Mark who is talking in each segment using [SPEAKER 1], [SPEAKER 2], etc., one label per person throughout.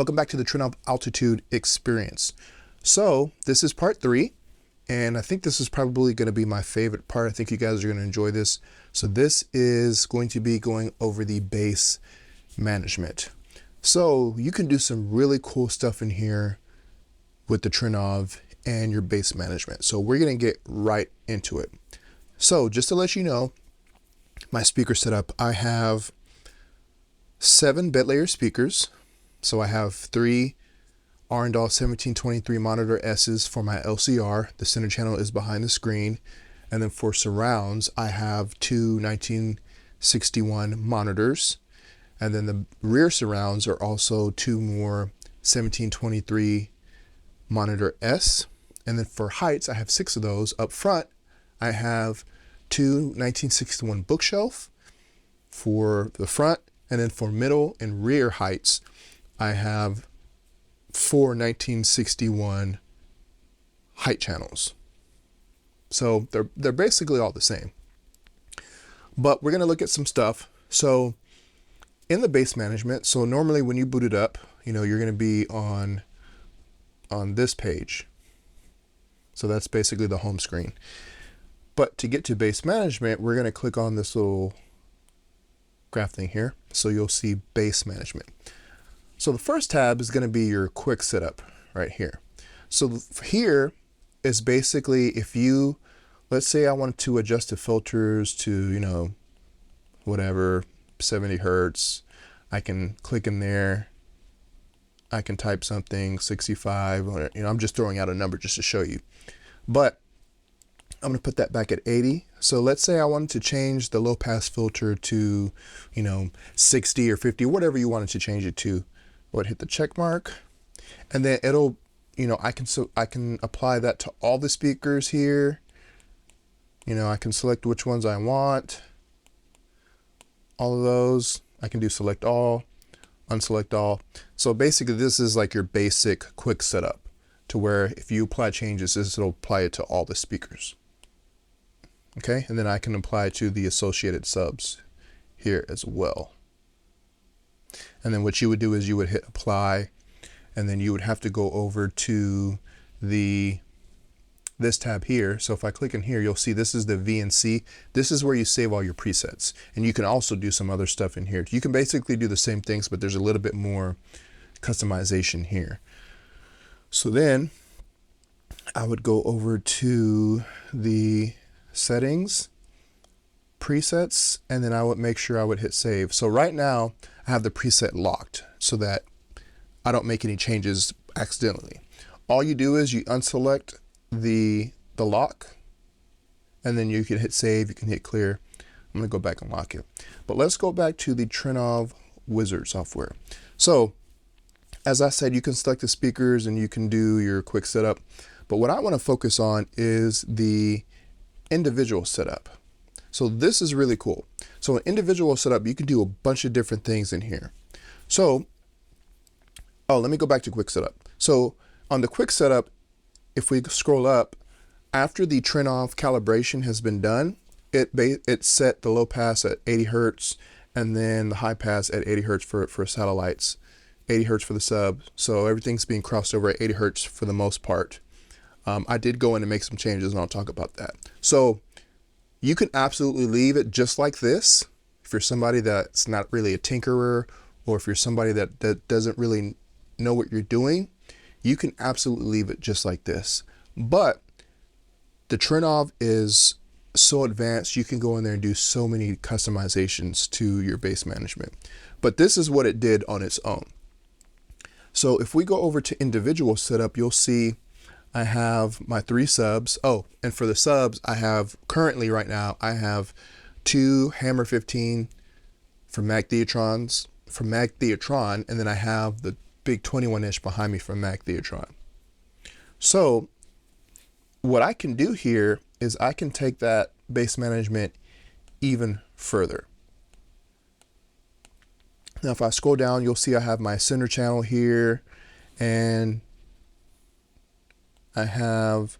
[SPEAKER 1] Welcome back to the Trinnov Altitude Experience. So this is part 3, and I think this is probably going to be my favorite part. I think you guys are going to enjoy this. So this is going to be going over the bass management. So you can do some really cool stuff in here with the Trinnov and your bass management. So we're going to get right into it. So just to let you know, my speaker setup, I have 7 bed layer speakers. So I have 3 Arendal 1723 monitor S's for my LCR. The center channel is behind the screen. And then for surrounds, I have 2 1961 monitors. And then the rear surrounds are also 2 more 1723 monitor S. And then for heights, I have 6 of those. Up front, I have 2 1961 bookshelf for the front. And then for middle and rear heights, I have 4 1961 height channels. So they're basically all the same. But we're going to look at some stuff. So in the bass management, so normally when you boot it up, you're going to be on this page. So that's basically the home screen. But to get to bass management, we're going to click on this little graph thing here. So you'll see bass management. So the first tab is going to be your quick setup right here. So here is basically if you, let's say I wanted to adjust the filters to, whatever, 70 Hertz. I can click in there. I can type something, 65, I'm just throwing out a number just to show you. But I'm going to put that back at 80. So let's say I wanted to change the low pass filter to, 60 or 50, whatever you wanted to change it to. Would hit the check mark, and then it'll, I can apply that to all the speakers here. I can select which ones I want. All of those. I can do select all, unselect all. So basically this is like your basic quick setup to where if you apply changes, it'll apply it to all the speakers. Okay, and then I can apply it to the associated subs here as well. And then what you would do is you would hit apply, and then you would have to go over to this tab here. So if I click in here, you'll see this is the VNC. This is where you save all your presets. And you can also do some other stuff in here. You can basically do the same things, but there's a little bit more customization here. So then I would go over to the settings, presets, and then I would make sure I would hit save. So right now I have the preset locked so that I don't make any changes accidentally. All you do is you unselect the lock, and then you can hit save, you can hit clear. I'm gonna go back and lock it. But let's go back to the Trinnov Wizard software. So as I said, you can select the speakers and you can do your quick setup. But what I want to focus on is the individual setup. So this is really cool. So an individual setup, you can do a bunch of different things in here. So, let me go back to quick setup. So on the quick setup, if we scroll up, after the Trinnov calibration has been done, it set the low pass at 80 Hertz and then the high pass at 80 Hertz for satellites, 80 Hertz for the sub. So everything's being crossed over at 80 Hertz for the most part. I did go in and make some changes, and I'll talk about that. So you can absolutely leave it just like this. If you're somebody that's not really a tinkerer, or if you're somebody that doesn't really know what you're doing, you can absolutely leave it just like this. But the Trinnov is so advanced, you can go in there and do so many customizations to your bass management. But this is what it did on its own. So if we go over to individual setup, you'll see I have my 3 subs. Oh, and for the subs, I have currently right now, I have 2 Hammer 15 from Mac Theatron, and then I have the big 21-inch behind me from Mac Theatron. So what I can do here is I can take that bass management even further. Now if I scroll down, you'll see I have my center channel here, and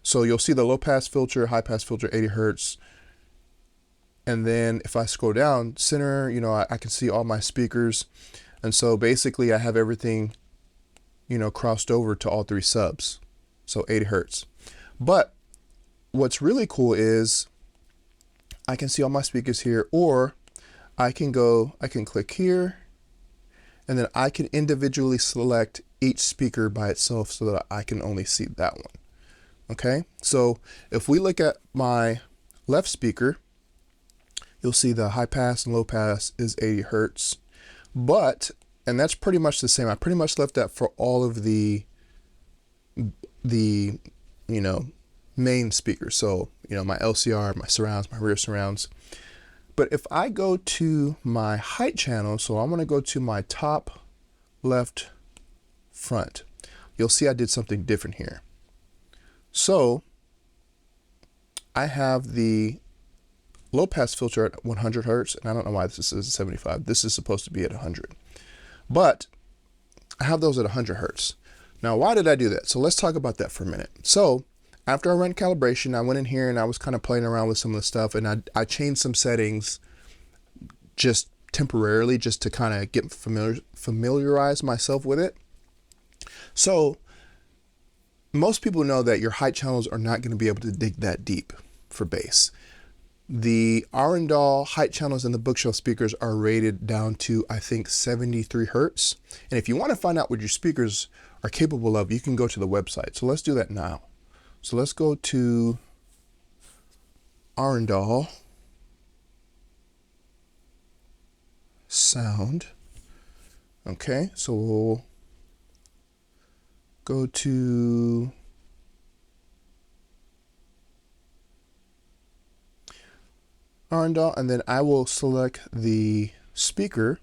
[SPEAKER 1] so you'll see the low pass filter, high pass filter, 80 Hertz. And then if I scroll down center, I can see all my speakers. And so basically I have everything crossed over to all three subs. So 80 Hertz. But what's really cool is I can see all my speakers here, or I can click here, and then I can individually select each speaker by itself so that I can only see that one. Okay, so if we look at my left speaker, you'll see the high pass and low pass is 80 Hertz, and that's pretty much the same. I pretty much left that for all of the main speakers. So, my LCR, my surrounds, my rear surrounds. But if I go to my height channel, so I'm going to go to my top left front, you'll see I did something different here. So I have the low pass filter at 100 Hertz, and I don't know why this is 75. This is supposed to be at 100, but I have those at 100 Hertz. Now, why did I do that? So let's talk about that for a minute. So after I ran calibration, I went in here and I was kind of playing around with some of the stuff, and I changed some settings just temporarily, just to kind of get familiarize myself with it. So most people know that your height channels are not going to be able to dig that deep for bass. The Arendal height channels and the bookshelf speakers are rated down to, I think, 73 Hertz. And if you want to find out what your speakers are capable of, you can go to the website. So let's do that now. So let's go to Arendal sound. Okay, so we'll go to Arendal, and then I will select the speaker.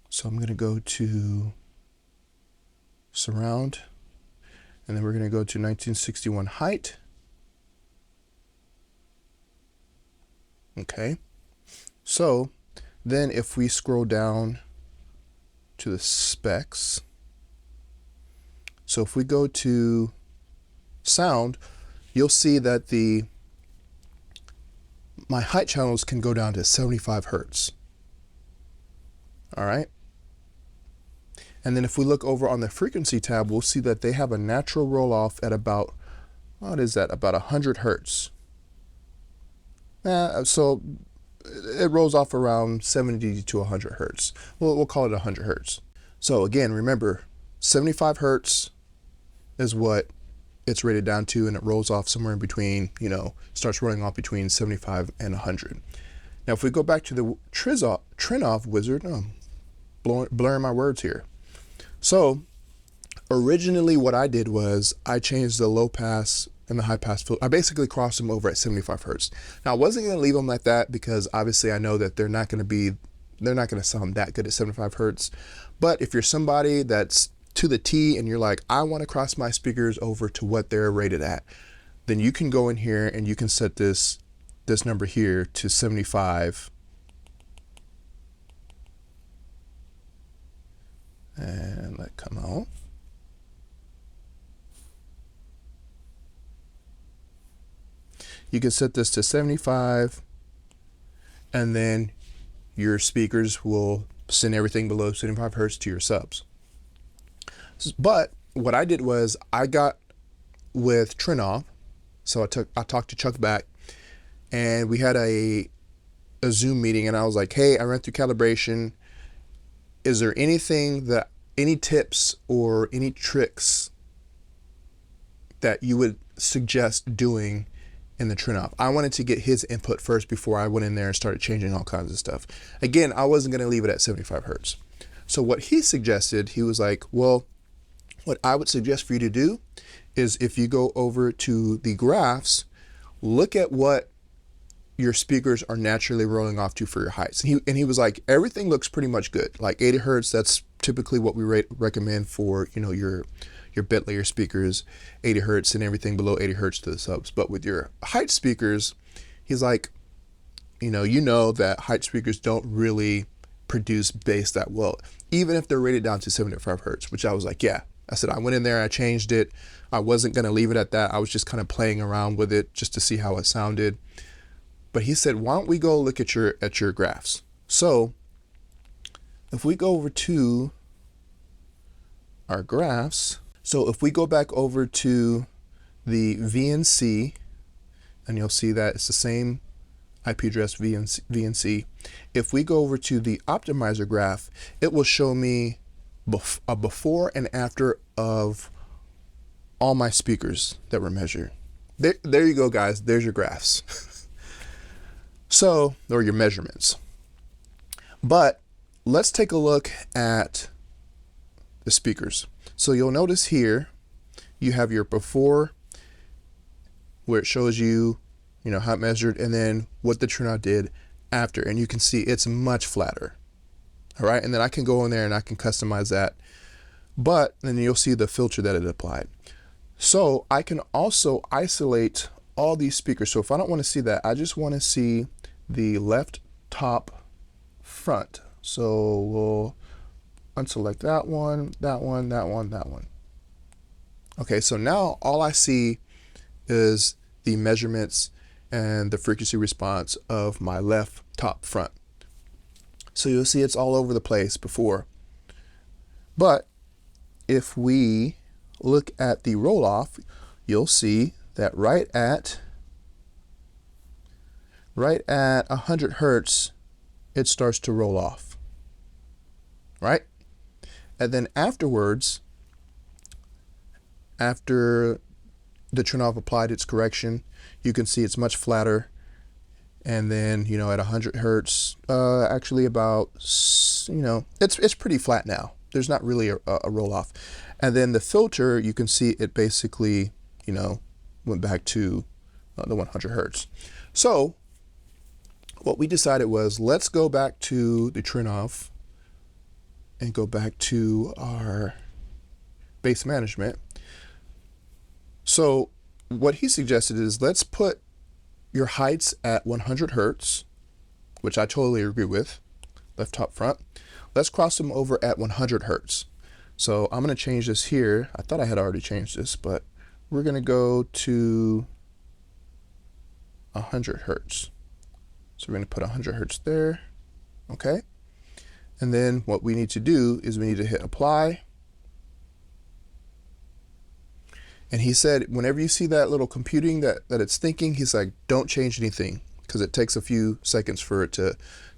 [SPEAKER 1] So I'm going to go to surround, and then we're going to go to 1961 height. Okay, so then if we scroll down to the specs, so if we go to sound, you'll see that my height channels can go down to 75 Hertz. All right. And then if we look over on the frequency tab, we'll see that they have a natural roll off at about, what is that? About 100 Hertz. So it rolls off around 70 to 100 Hertz. We'll call it 100 Hertz. So again, remember, 75 Hertz is what it's rated down to, and it rolls off somewhere in between, starts rolling off between 75 and 100. Now, if we go back to the Trinnov wizard, blurring my words here. So originally what I did was I changed the low pass and the high pass filter. I basically crossed them over at 75 Hertz. Now, I wasn't going to leave them like that because obviously I know that they're not going to sound that good at 75 Hertz. But if you're somebody that's to the T and you're like, I want to cross my speakers over to what they're rated at, then you can go in here and you can set this number here to 75. And let come out. You can set this to 75, and then your speakers will send everything below 75 Hertz to your subs. But what I did was I got with Trinnov, so I talked to Chuck back, and we had a Zoom meeting, and I was like, hey, I ran through calibration. Is there any tips or any tricks that you would suggest doing in the Trinnov? I wanted to get his input first before I went in there and started changing all kinds of stuff. Again, I wasn't going to leave it at 75 Hertz. So what he suggested, he was like, well, what I would suggest for you to do is if you go over to the graphs, look at what your speakers are naturally rolling off to for your heights. And he was like, everything looks pretty much good. Like 80 Hertz, that's typically what we recommend for, your bit layer speakers, 80 Hertz, and everything below 80 Hertz to the subs. But with your height speakers, he's like, you know that height speakers don't really produce bass that well, even if they're rated down to 75 Hertz, which I was like, yeah. I said, I went in there, I changed it. I wasn't going to leave it at that. I was just kind of playing around with it just to see how it sounded. But he said, why don't we go look at your graphs? So if we go over to our graphs. So if we go back over to the VNC, and you'll see that it's the same IP address VNC. If we go over to the optimizer graph, it will show me a before and after of all my speakers that were measured. There you go, guys. There's your graphs. So, or your measurements. But let's take a look at the speakers. So you'll notice here, you have your before, where it shows you, how it measured, and then what the Trinnov did after. And you can see it's much flatter. All right, and then I can go in there and I can customize that. But then you'll see the filter that it applied. So I can also isolate all these speakers. So if I don't want to see that, I just want to see the left top front. So we'll unselect that one, that one, that one, that one. Okay, so now all I see is the measurements and the frequency response of my left top front. So you'll see it's all over the place before. But if we look at the roll off, you'll see that right at 100 hertz, it starts to roll off, right? And then afterwards, after the Trinnov applied its correction, you can see it's much flatter. And then, at 100 hertz, actually about, it's pretty flat now. There's not really a roll off. And then the filter, you can see it basically, went back to the 100 hertz. So what we decided was, let's go back to the Trinnov and go back to our bass management. So what he suggested is, let's put your heights at 100 hertz, which I totally agree with, left top front. Let's cross them over at 100 hertz. So I'm going to change this here. I thought I had already changed this, but we're going to go to 100 hertz. So we're going to put 100 hertz there. Okay. And then what we need to do is we need to hit apply. And he said, whenever you see that little computing that it's thinking, he's like, don't change anything, because it takes a few seconds for it to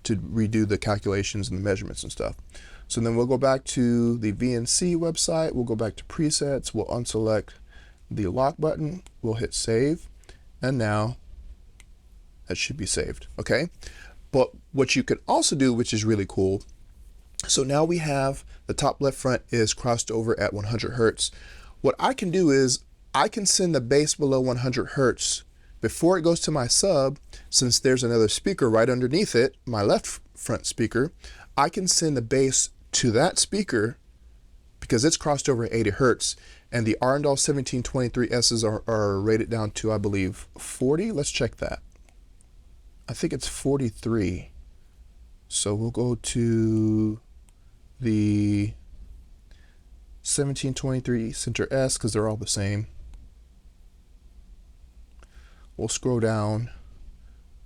[SPEAKER 1] redo the calculations and the measurements and stuff. So then we'll go back to the VNC website. We'll go back to presets. We'll unselect the lock button. We'll hit save. And now that should be saved. Okay. But what you could also do, which is really cool. So now we have the top left front is crossed over at 100 hertz. What I can do is I can send the bass below 100 hertz before it goes to my sub. Since there's another speaker right underneath it, my left front speaker, I can send the bass to that speaker because it's crossed over at 80 hertz, and the Arendal 1723S's are rated down to, I believe, 40. Let's check that. I think it's 43. So we'll go to the 1723 Center S, because they're all the same. We'll scroll down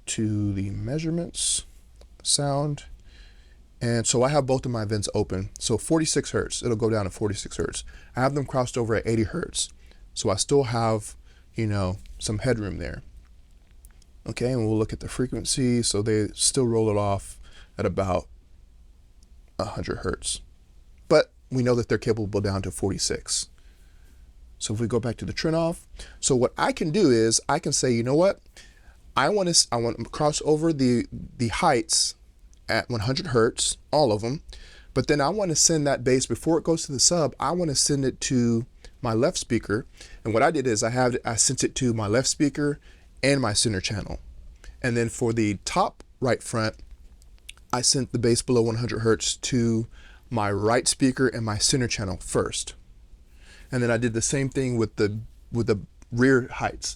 [SPEAKER 1] to the measurements, sound, and so I have both of my vents open. So 46 hertz, it'll go down to 46 hertz. I have them crossed over at 80 hertz, so I still have, some headroom there. Okay, and we'll look at the frequency. So they still roll it off at about 100 hertz, but we know that they're capable down to 46. So if we go back to the Trinnov, so what I can do is I can say, you know what, I want to cross over the heights at 100 hertz, all of them, but then I want to send that bass before it goes to the sub. I want to send it to my left speaker, and what I did is I sent it to my left speaker and my center channel, and then for the top right front, I sent the bass below 100 hertz to my right speaker and my center channel first. And then I did the same thing with the rear heights.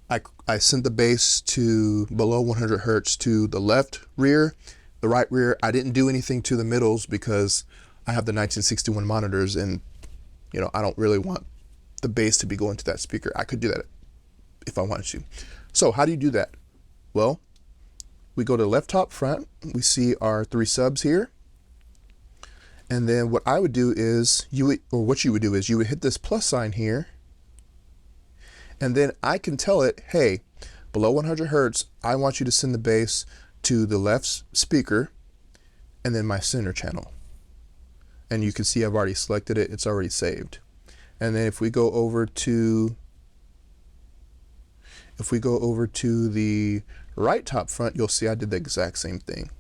[SPEAKER 1] I sent the bass to below 100 hertz to the left rear, the right rear. I didn't do anything to the middles because I have the 1961 monitors, and I don't really want the bass to be going to that speaker. I could do that if I wanted to. So how do you do that? Well, we go to left top front. We see our 3 subs here. And then what I would do is you would hit this plus sign here, and then I can tell it, hey, below 100 hertz, I want you to send the bass to the left speaker and then my center channel. And you can see I've already selected it, it's already saved. And then if we go over to the right top front, you'll see I did the exact same thing.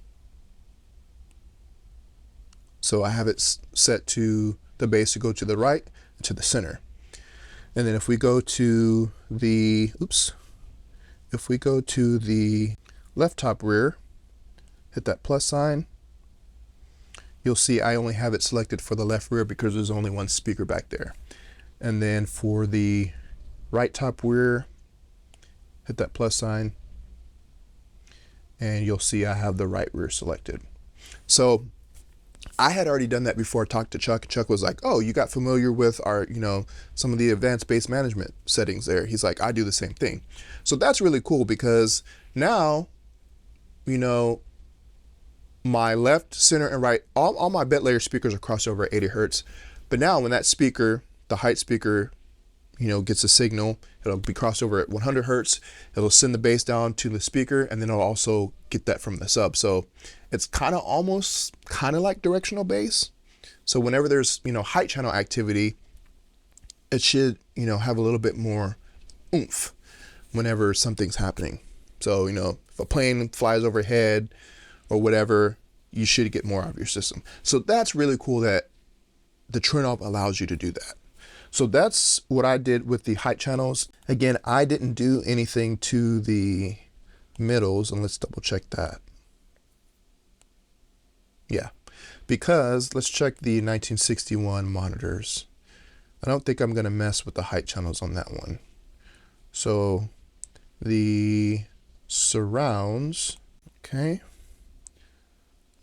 [SPEAKER 1] So I have it set to the bass to go to the right and to the center. And then if we go to the left top rear, hit that plus sign, you'll see I only have it selected for the left rear because there's only one speaker back there. And then for the right top rear, hit that plus sign, and you'll see I have the right rear selected. So I had already done that before I talked to Chuck. Chuck was like, oh, you got familiar with our, some of the advanced bass management settings there. He's like, I do the same thing. So that's really cool because now, my left, center, and right, all my bed layer speakers are crossed over at 80 hertz. But now when that speaker, the height speaker, gets a signal, it'll be crossed over at 100 hertz. It'll send the bass down to the speaker, and then it'll also get that from the sub. So it's kind of like directional bass. So whenever there's, height channel activity, it should, have a little bit more oomph whenever something's happening. So, if a plane flies overhead or whatever, you should get more out of your system. So that's really cool that the Trinnov allows you to do that. So that's what I did with the height channels. Again, I didn't do anything to the middles, and let's double check that. Yeah, because let's check the 1961 monitors. I don't think I'm gonna mess with the height channels on that one. So the surrounds, okay,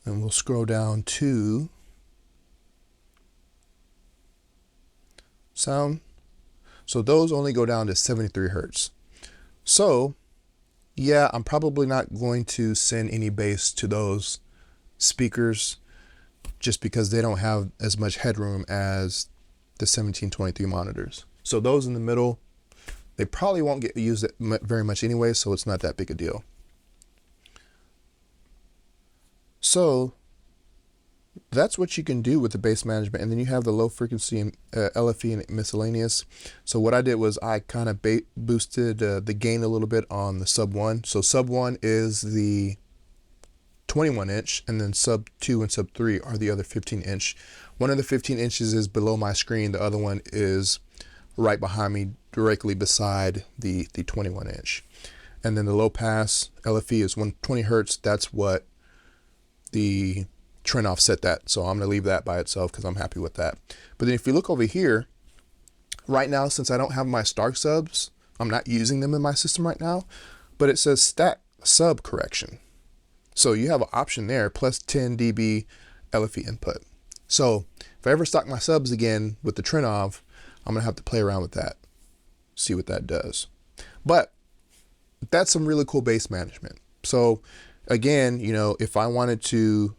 [SPEAKER 1] and we'll scroll down to sound. So those only go down to 73 hertz. So yeah, I'm probably not going to send any bass to those speakers just because they don't have as much headroom as the 1723 monitors. So those in the middle, they probably won't get used very much anyway, so it's not that big a deal. So that's what you can do with the bass management. And then you have the low frequency and LFE and miscellaneous. So what I did was I kind of boosted the gain a little bit on the sub 1. So sub 1 is the 21 inch, and then sub 2 and sub 3 are the other 15 inch. One of the 15 inches is below my screen. The other one is right behind me, directly beside the 21 inch. And then the low pass LFE is 120 hertz. That's what the Trinnov set that. So I'm going to leave that by itself because I'm happy with that. But then if you look over here, right now, since I don't have my Starke subs, I'm not using them in my system right now, but it says stack sub correction. So you have an option there, plus 10 dB LFE input. So if I ever stock my subs again with the Trinnov, I'm gonna have to play around with that, see what that does. But that's some really cool bass management. So again, if I wanted to,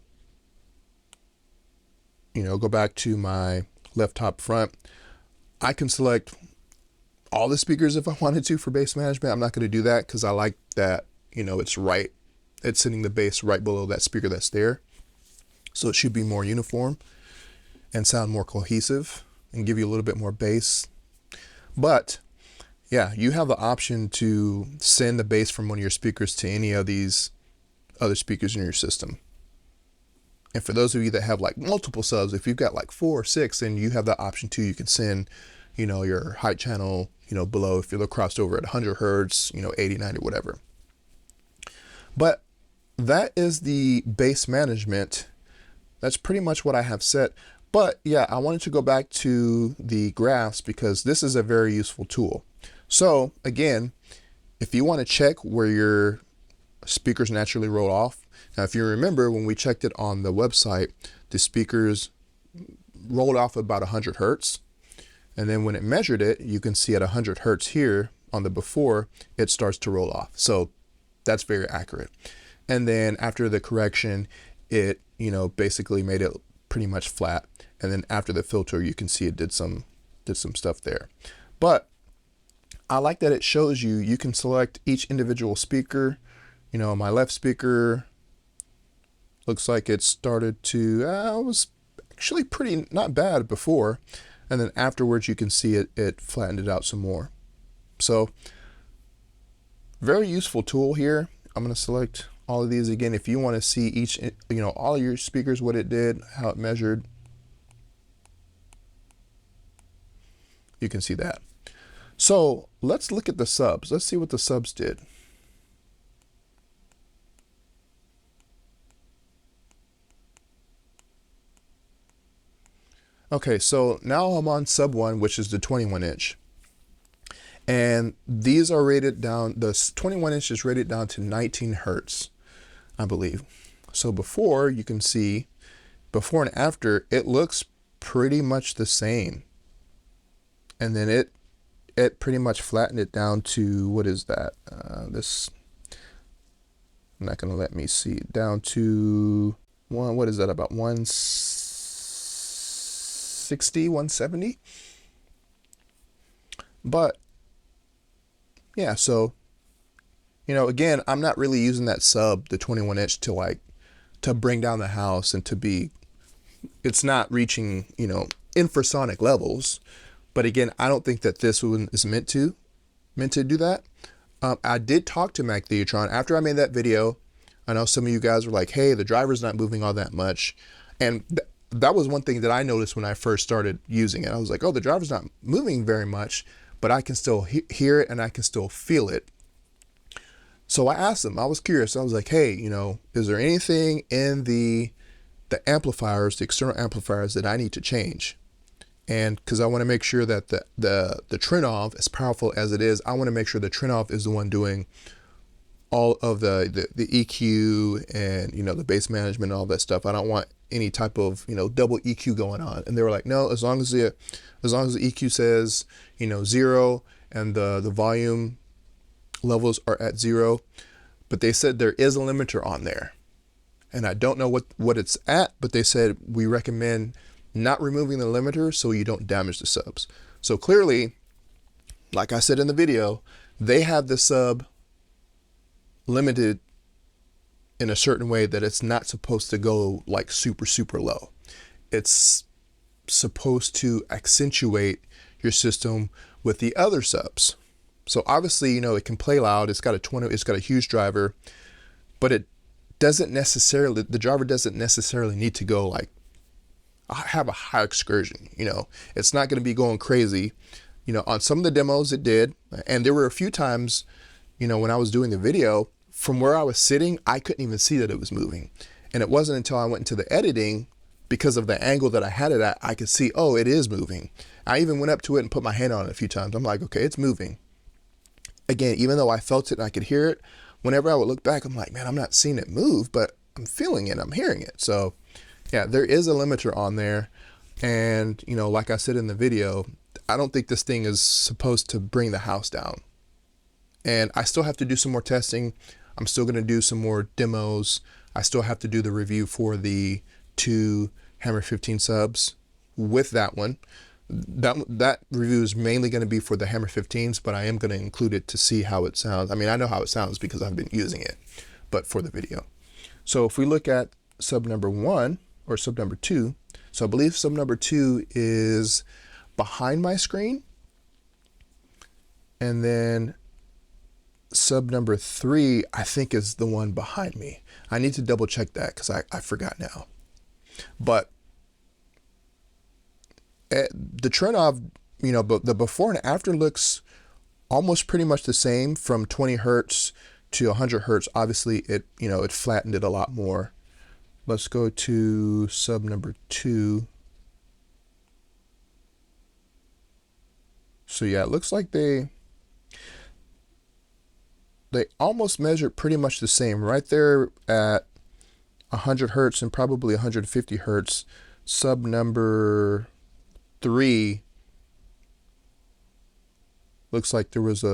[SPEAKER 1] go back to my left top front, I can select all the speakers if I wanted to for bass management. I'm not going to do that because I like that, it's sending the bass right below that speaker that's there. So it should be more uniform and sound more cohesive and give you a little bit more bass. But yeah, you have the option to send the bass from one of your speakers to any of these other speakers in your system. And for those of you that have like multiple subs, if you've got like 4 or 6, then you have that option too. You can send, your height channel, below, if you're crossed over at 100 hertz, 80, 90, whatever. But that is the bass management. That's pretty much what I have set. But yeah, I wanted to go back to the graphs because this is a very useful tool. So again, if you want to check where your speakers naturally roll off. Now, if you remember when we checked it on the website, the speakers rolled off about 100 hertz. And then when it measured it, you can see at 100 hertz here on the before, it starts to roll off. So that's very accurate. And then after the correction, it, basically made it pretty much flat. And then after the filter, you can see it did some stuff there. But I like that it shows you can select each individual speaker. You know, my left speaker looks like it started to, it was actually pretty not bad before. And then afterwards, you can see it flattened it out some more. So very useful tool here. I'm going to select all of these again. If you want to see each, all of your speakers, what it did, how it measured, you can see that. So let's look at the subs. Let's see what the subs did. Okay, so now I'm on sub 1, which is the 21 inch. And these are rated down, the 21 inch is rated down to 19 hertz, I believe. So before, you can see, before and after, it looks pretty much the same. And then it pretty much flattened it down to, what is that? This, I'm not gonna let me see, down to what is that, about 160, 170? But yeah, so, again, I'm not really using that sub, the 21 inch, to bring down the house and to be, it's not reaching, infrasonic levels. But again, I don't think that this one is meant to do that. I did talk to Mac Theatron after I made that video. I know some of you guys were like, hey, the driver's not moving all that much. And that was one thing that I noticed when I first started using it. I was like, oh, the driver's not moving very much, but I can still hear it and I can still feel it. So I asked them, I was curious. I was like, hey, is there anything in the amplifiers, the external amplifiers, that I need to change? And because I want to make sure that the Trinnov, as powerful as it is, I want to make sure the Trinnov is the one doing all of the EQ and, the bass management and all that stuff. I don't want any type of, double EQ going on. And they were like, no, as long as the EQ says, 0 and the volume levels are at 0. But they said there is a limiter on there. And I don't know what it's at, but they said we recommend not removing the limiter so you don't damage the subs. So clearly, like I said in the video, they have the sub limited in a certain way that it's not supposed to go like super, super low. It's supposed to accentuate your system with the other subs. So obviously, it can play loud. It's got a huge driver, but it doesn't necessarily, the driver doesn't necessarily need to go have a high excursion. It's not going to be going crazy. On some of the demos it did, and there were a few times, when I was doing the video, from where I was sitting, I couldn't even see that it was moving. And it wasn't until I went into the editing, because of the angle that I had it at, I could see, oh, it is moving. I even went up to it and put my hand on it a few times. I'm like, okay, it's moving. Again, even though I felt it and I could hear it, whenever I would look back, I'm like, man, I'm not seeing it move, but I'm feeling it, I'm hearing it. So yeah, there is a limiter on there. And, like I said in the video, I don't think this thing is supposed to bring the house down. And I still have to do some more testing. I'm still going to do some more demos. I still have to do the review for the 2 Hammer 15 subs with that one. That review is mainly going to be for the Hammer 15s, but I am going to include it to see how it sounds. I mean, I know how it sounds because I've been using it, but for the video. So if we look at sub number 1 or sub number 2, so I believe sub number 2 is behind my screen. And then sub number 3, I think, is the one behind me. I need to double check that because I forgot now. But the Trinnov, but the before and after looks almost pretty much the same from 20 hertz to 100 hertz. Obviously, it flattened it a lot more. Let's go to sub number 2. So yeah, it looks like they almost measured pretty much the same right there at 100 hertz and probably 150 hertz. Sub number 3 looks like there was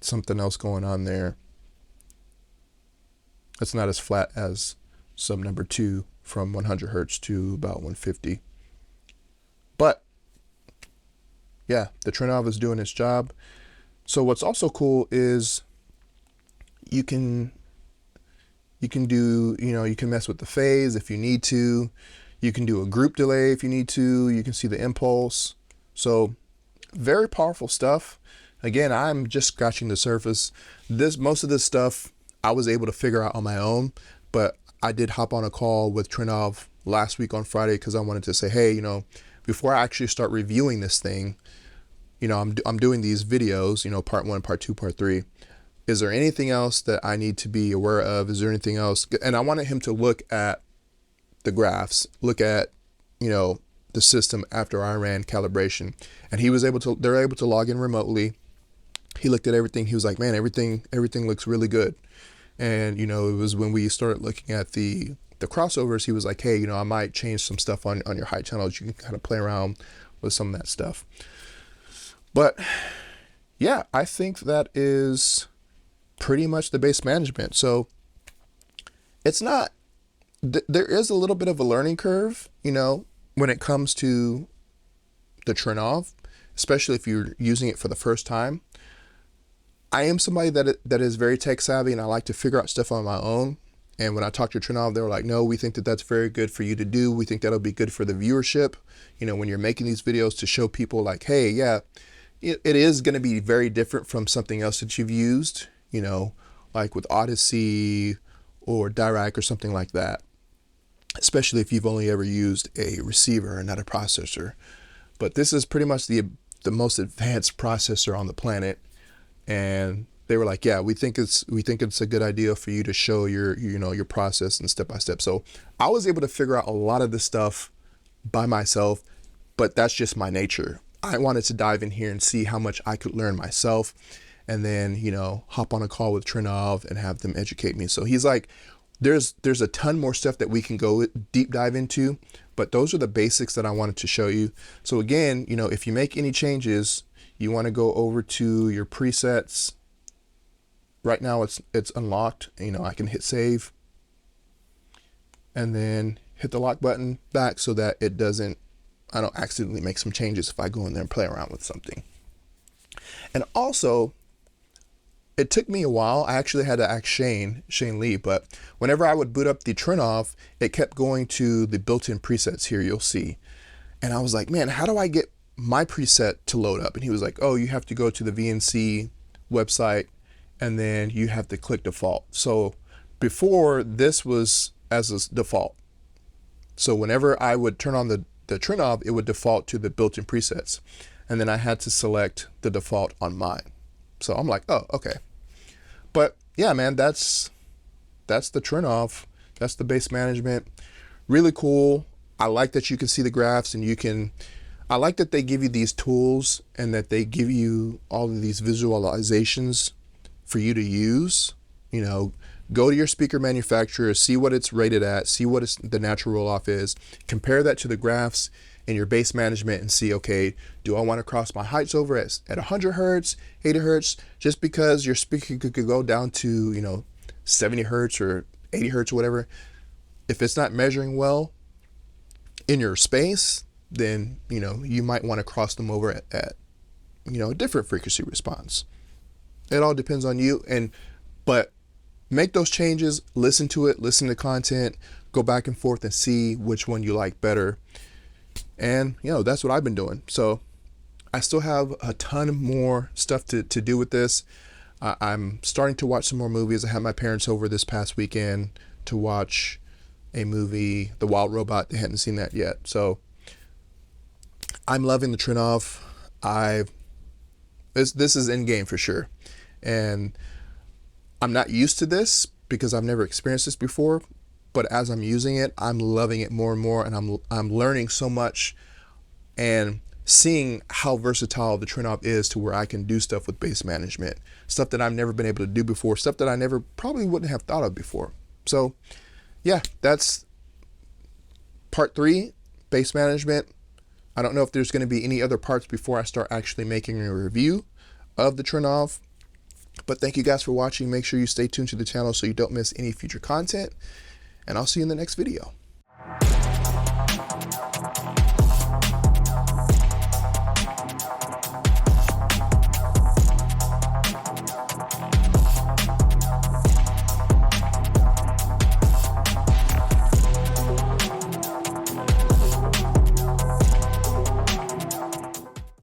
[SPEAKER 1] something else going on there. It's not as flat as sub number 2 from 100 hertz to about 150. But yeah, the Trinnov is doing its job. So what's also cool is you can do, you can mess with the phase if you need to. You can do a group delay if you need to. You can see the impulse. So very powerful stuff. Again, I'm just scratching the surface. Most of this stuff I was able to figure out on my own, but I did hop on a call with Trinnov last week on Friday because I wanted to say, hey, before I actually start reviewing this thing, I'm doing these videos, part 1, part 2, part 3. Is there anything else that I need to be aware of? Is there anything else? And I wanted him to look at the graphs, look at, the system after I ran calibration. And they're able to log in remotely. He looked at everything. He was like, man, everything looks really good. And, it was when we started looking at the crossovers, he was like, hey, I might change some stuff on your high channels. You can kind of play around with some of that stuff. But yeah, I think that is pretty much the bass management. So it's not, there is a little bit of a learning curve, when it comes to the Trinnov, especially if you're using it for the first time. I am somebody that is very tech savvy, and I like to figure out stuff on my own. And when I talked to Trinnov, they were like, no, we think that that's very good for you to do. We think that'll be good for the viewership, when you're making these videos, to show people like, hey, yeah, it is going to be very different from something else that you've used, like with Odyssey or Dirac or something like that, especially if you've only ever used a receiver and not a processor. But this is pretty much the most advanced processor on the planet. And they were like, yeah, we think it's a good idea for you to show your process and step by step. So I was able to figure out a lot of this stuff by myself, but that's just my nature. I wanted to dive in here and see how much I could learn myself, and then, hop on a call with Trinnov and have them educate me. So he's like, there's a ton more stuff that we can go deep dive into, but those are the basics that I wanted to show you. So again, if you make any changes, you want to go over to your presets. Right now it's unlocked. I can hit save and then hit the lock button back so that I don't accidentally make some changes if I go in there and play around with something. And also, it took me a while. I actually had to ask Shane Lee, but whenever I would boot up the Trinnov, it kept going to the built-in presets here, you'll see. And I was like, man, how do I get my preset to load up? And he was like, oh, you have to go to the VNC website and then you have to click default. So before, this was as a default. So whenever I would turn on the Trinnov, it would default to the built-in presets. And then I had to select the default on mine. So I'm like, oh, okay. But yeah, man, that's the Trinnov. That's the bass management. Really cool. I like that you can see the graphs, and I like that they give you these tools and that they give you all of these visualizations for you to use. Go to your speaker manufacturer, see what it's rated at, see what the natural roll-off is, compare that to the graphs in your bass management and see, okay, do I want to cross my heights over at 100 hertz, 80 hertz, just because your speaker could go down to, 70 hertz or 80 hertz or whatever. If it's not measuring well in your space, then, you might want to cross them over at a different frequency response. It all depends on you. But make those changes, listen to it, listen to content, go back and forth and see which one you like better. And, that's what I've been doing. So I still have a ton more stuff to do with this. I'm starting to watch some more movies. I had my parents over this past weekend to watch a movie, The Wild Robot. They hadn't seen that yet. So I'm loving the Trinnov. This is in game for sure. And I'm not used to this because I've never experienced this before, but as I'm using it, I'm loving it more and more, and I'm learning so much and seeing how versatile the Trinnov is to where I can do stuff with bass management, stuff that I've never been able to do before, stuff that I probably wouldn't have thought of before. So yeah, that's part 3, bass management. I don't know if there's going to be any other parts before I start actually making a review of the Trinnov. But thank you guys for watching. Make sure you stay tuned to the channel so you don't miss any future content. And I'll see you in the next video.